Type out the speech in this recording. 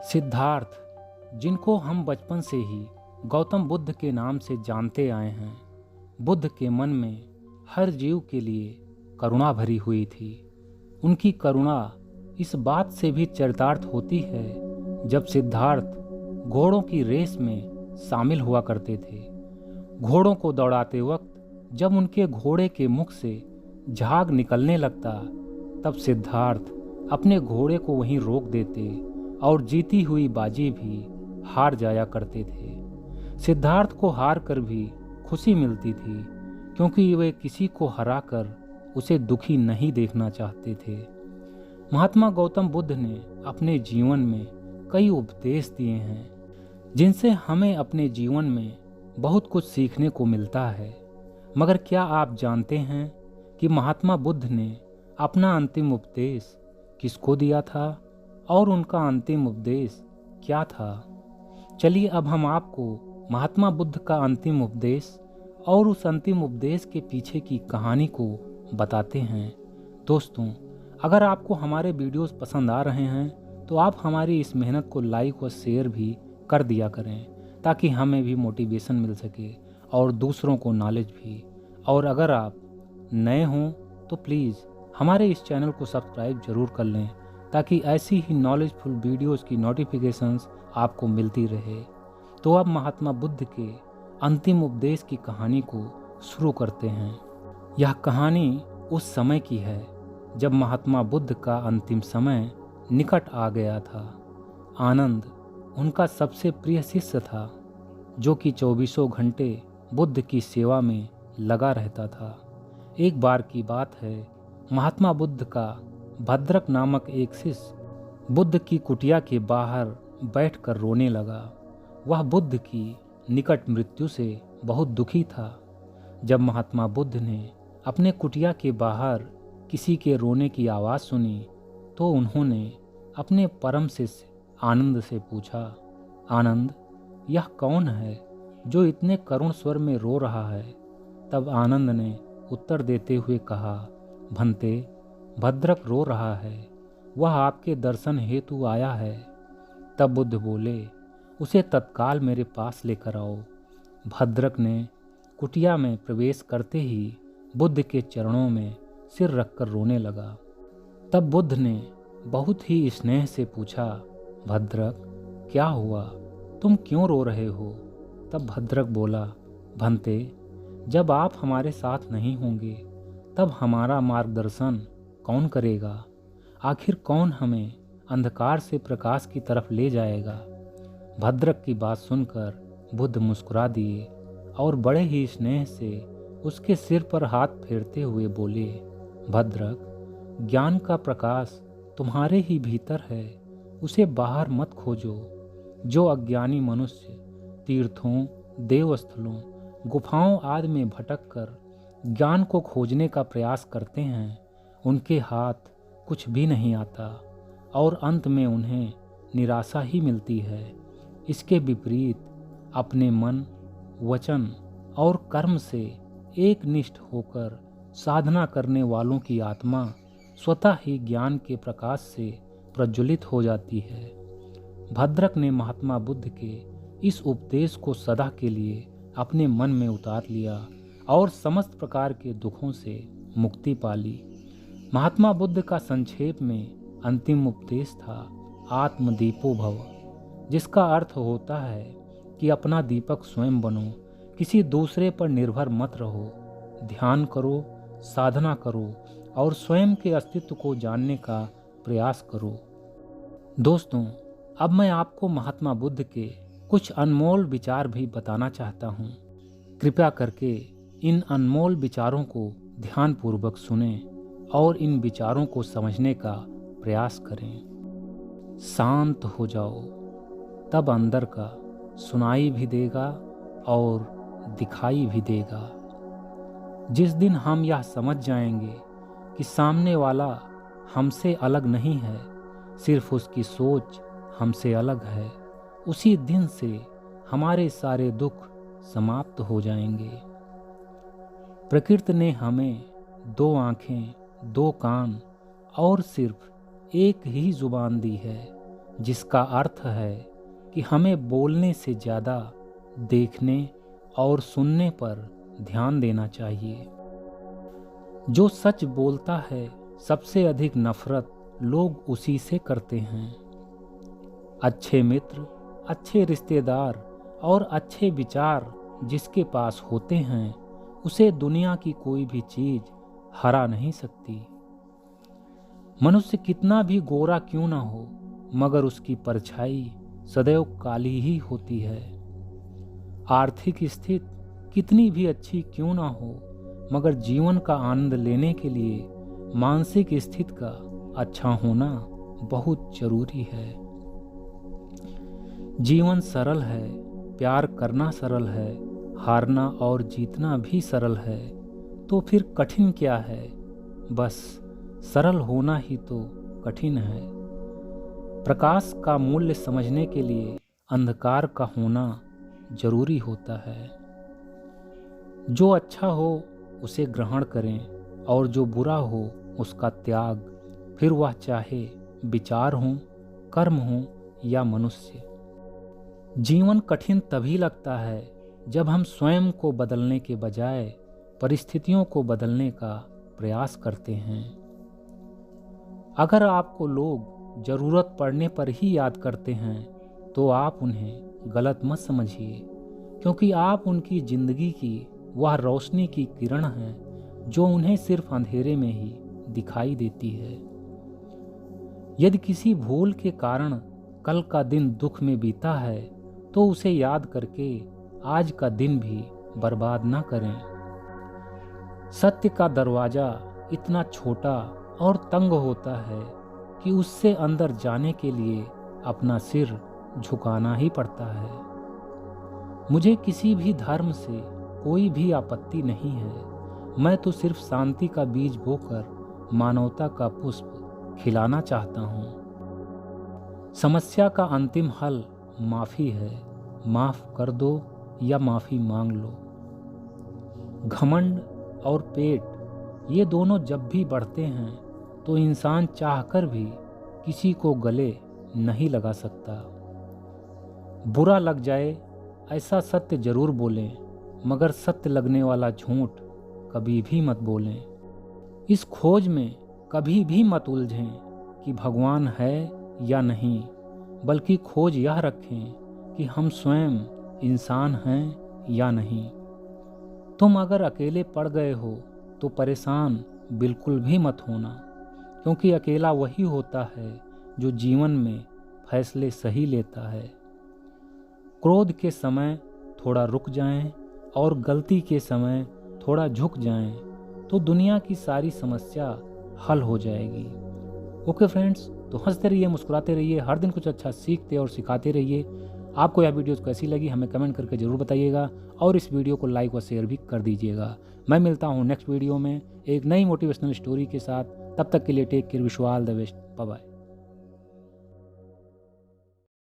सिद्धार्थ, जिनको हम बचपन से ही गौतम बुद्ध के नाम से जानते आए हैं, बुद्ध के मन में हर जीव के लिए करुणा भरी हुई थी। उनकी करुणा इस बात से भी चरितार्थ होती है जब सिद्धार्थ घोड़ों की रेस में शामिल हुआ करते थे। घोड़ों को दौड़ाते वक्त जब उनके घोड़े के मुख से झाग निकलने लगता, तब सिद्धार्थ अपने घोड़े को वहीं रोक देते और जीती हुई बाजी भी हार जाया करते थे। सिद्धार्थ को हार कर भी खुशी मिलती थी, क्योंकि वे किसी को हराकर उसे दुखी नहीं देखना चाहते थे। महात्मा गौतम बुद्ध ने अपने जीवन में कई उपदेश दिए हैं, जिनसे हमें अपने जीवन में बहुत कुछ सीखने को मिलता है। मगर क्या आप जानते हैं कि महात्मा बुद्ध ने अपना अंतिम उपदेश किसको दिया था और उनका अंतिम उपदेश क्या था? चलिए अब हम आपको महात्मा बुद्ध का अंतिम उपदेश और उस अंतिम उपदेश के पीछे की कहानी को बताते हैं। दोस्तों, अगर आपको हमारे वीडियोस पसंद आ रहे हैं तो आप हमारी इस मेहनत को लाइक और शेयर भी कर दिया करें, ताकि हमें भी मोटिवेशन मिल सके और दूसरों को नॉलेज भी। और अगर आप नए हों तो प्लीज़ हमारे इस चैनल को सब्सक्राइब जरूर कर लें, ताकि ऐसी ही नॉलेजफुल वीडियोस की नोटिफिकेशंस आपको मिलती रहे। तो अब महात्मा बुद्ध के अंतिम उपदेश की कहानी को शुरू करते हैं। यह कहानी उस समय की है जब महात्मा बुद्ध का अंतिम समय निकट आ गया था। आनंद उनका सबसे प्रिय शिष्य था, जो कि 24 घंटे बुद्ध की सेवा में लगा रहता था। एक बार की बात है, महात्मा बुद्ध का भद्रक नामक एक शिष्य बुद्ध की कुटिया के बाहर बैठकर रोने लगा। वह बुद्ध की निकट मृत्यु से बहुत दुखी था। जब महात्मा बुद्ध ने अपने कुटिया के बाहर किसी के रोने की आवाज़ सुनी, तो उन्होंने अपने परम शिष्य आनंद से पूछा, आनंद, यह कौन है जो इतने करुण स्वर में रो रहा है? तब आनंद ने उत्तर देते हुए कहा, भंते, भद्रक रो रहा है, वह आपके दर्शन हेतु आया है। तब बुद्ध बोले, उसे तत्काल मेरे पास लेकर आओ। भद्रक ने कुटिया में प्रवेश करते ही बुद्ध के चरणों में सिर रखकर रोने लगा। तब बुद्ध ने बहुत ही स्नेह से पूछा, भद्रक, क्या हुआ? तुम क्यों रो रहे हो? तब भद्रक बोला, भंते, जब आप हमारे साथ नहीं होंगे तब हमारा मार्गदर्शन कौन करेगा? आखिर कौन हमें अंधकार से प्रकाश की तरफ ले जाएगा? भद्रक की बात सुनकर बुद्ध मुस्कुरा दिए और बड़े ही स्नेह से उसके सिर पर हाथ फेरते हुए बोले, भद्रक, ज्ञान का प्रकाश तुम्हारे ही भीतर है, उसे बाहर मत खोजो। जो अज्ञानी मनुष्य तीर्थों, देवस्थलों, गुफाओं आदि में भटककर ज्ञान को खोजने का प्रयास करते हैं, उनके हाथ कुछ भी नहीं आता और अंत में उन्हें निराशा ही मिलती है। इसके विपरीत अपने मन, वचन और कर्म से एकनिष्ठ होकर साधना करने वालों की आत्मा स्वतः ही ज्ञान के प्रकाश से प्रज्वलित हो जाती है। भद्रक ने महात्मा बुद्ध के इस उपदेश को सदा के लिए अपने मन में उतार लिया और समस्त प्रकार के दुखों से मुक्ति पा ली। महात्मा बुद्ध का संक्षेप में अंतिम उपदेश था, आत्मदीपो भव, जिसका अर्थ होता है कि अपना दीपक स्वयं बनो, किसी दूसरे पर निर्भर मत रहो, ध्यान करो, साधना करो और स्वयं के अस्तित्व को जानने का प्रयास करो। दोस्तों, अब मैं आपको महात्मा बुद्ध के कुछ अनमोल विचार भी बताना चाहता हूँ। कृपया करके इन अनमोल विचारों को ध्यानपूर्वक सुनें और इन विचारों को समझने का प्रयास करें। शांत हो जाओ, तब अंदर का सुनाई भी देगा और दिखाई भी देगा। जिस दिन हम यह समझ जाएंगे कि सामने वाला हमसे अलग नहीं है, सिर्फ उसकी सोच हमसे अलग है, उसी दिन से हमारे सारे दुख समाप्त हो जाएंगे। प्रकृति ने हमें 2 आँखें, 2 कान और सिर्फ एक ही जुबान दी है, जिसका अर्थ है कि हमें बोलने से ज़्यादा देखने और सुनने पर ध्यान देना चाहिए। जो सच बोलता है, सबसे अधिक नफरत लोग उसी से करते हैं। अच्छे मित्र, अच्छे रिश्तेदार और अच्छे विचार जिसके पास होते हैं, उसे दुनिया की कोई भी चीज़ हरा नहीं सकती। मनुष्य कितना भी गोरा क्यों ना हो, मगर उसकी परछाई सदैव काली ही होती है। आर्थिक स्थिति कितनी भी अच्छी क्यों ना हो, मगर जीवन का आनंद लेने के लिए मानसिक स्थिति का अच्छा होना बहुत जरूरी है। जीवन सरल है, प्यार करना सरल है, हारना और जीतना भी सरल है, तो फिर कठिन क्या है? बस सरल होना ही तो कठिन है। प्रकाश का मूल्य समझने के लिए अंधकार का होना जरूरी होता है। जो अच्छा हो उसे ग्रहण करें और जो बुरा हो उसका त्याग, फिर वह चाहे विचार हो, कर्म हो या मनुष्य। जीवन कठिन तभी लगता है जब हम स्वयं को बदलने के बजाय परिस्थितियों को बदलने का प्रयास करते हैं। अगर आपको लोग ज़रूरत पड़ने पर ही याद करते हैं तो आप उन्हें गलत मत समझिए, क्योंकि आप उनकी ज़िंदगी की वह रोशनी की किरण हैं जो उन्हें सिर्फ अंधेरे में ही दिखाई देती है। यदि किसी भूल के कारण कल का दिन दुख में बीता है तो उसे याद करके आज का दिन भी बर्बाद ना करें। सत्य का दरवाज़ा इतना छोटा और तंग होता है कि उससे अंदर जाने के लिए अपना सिर झुकाना ही पड़ता है। मुझे किसी भी धर्म से कोई भी आपत्ति नहीं है। मैं तो सिर्फ शांति का बीज बोकर मानवता का पुष्प खिलाना चाहता हूँ। समस्या का अंतिम हल माफ़ी है। माफ़ कर दो या माफ़ी मांग लो। घमंड और पेट, ये दोनों जब भी बढ़ते हैं तो इंसान चाहकर भी किसी को गले नहीं लगा सकता। बुरा लग जाए ऐसा सत्य जरूर बोलें, मगर सत्य लगने वाला झूठ कभी भी मत बोलें। इस खोज में कभी भी मत उलझें कि भगवान है या नहीं, बल्कि खोज यह रखें कि हम स्वयं इंसान हैं या नहीं। तुम अगर अकेले पड़ गए हो तो परेशान बिल्कुल भी मत होना, क्योंकि अकेला वही होता है जो जीवन में फैसले सही लेता है। क्रोध के समय थोड़ा रुक जाएं और गलती के समय थोड़ा झुक जाएं तो दुनिया की सारी समस्या हल हो जाएगी। ओके फ्रेंड्स, तो हंसते रहिए, मुस्कुराते रहिए, हर दिन कुछ अच्छा सीखते और सिखाते रहिए। आपको यह वीडियो कैसी लगी हमें कमेंट करके ज़रूर बताइएगा और इस वीडियो को लाइक व शेयर भी कर दीजिएगा। मैं मिलता हूँ नेक्स्ट वीडियो में एक नई मोटिवेशनल स्टोरी के साथ। तब तक के लिए take care, wish you all the best, bye bye.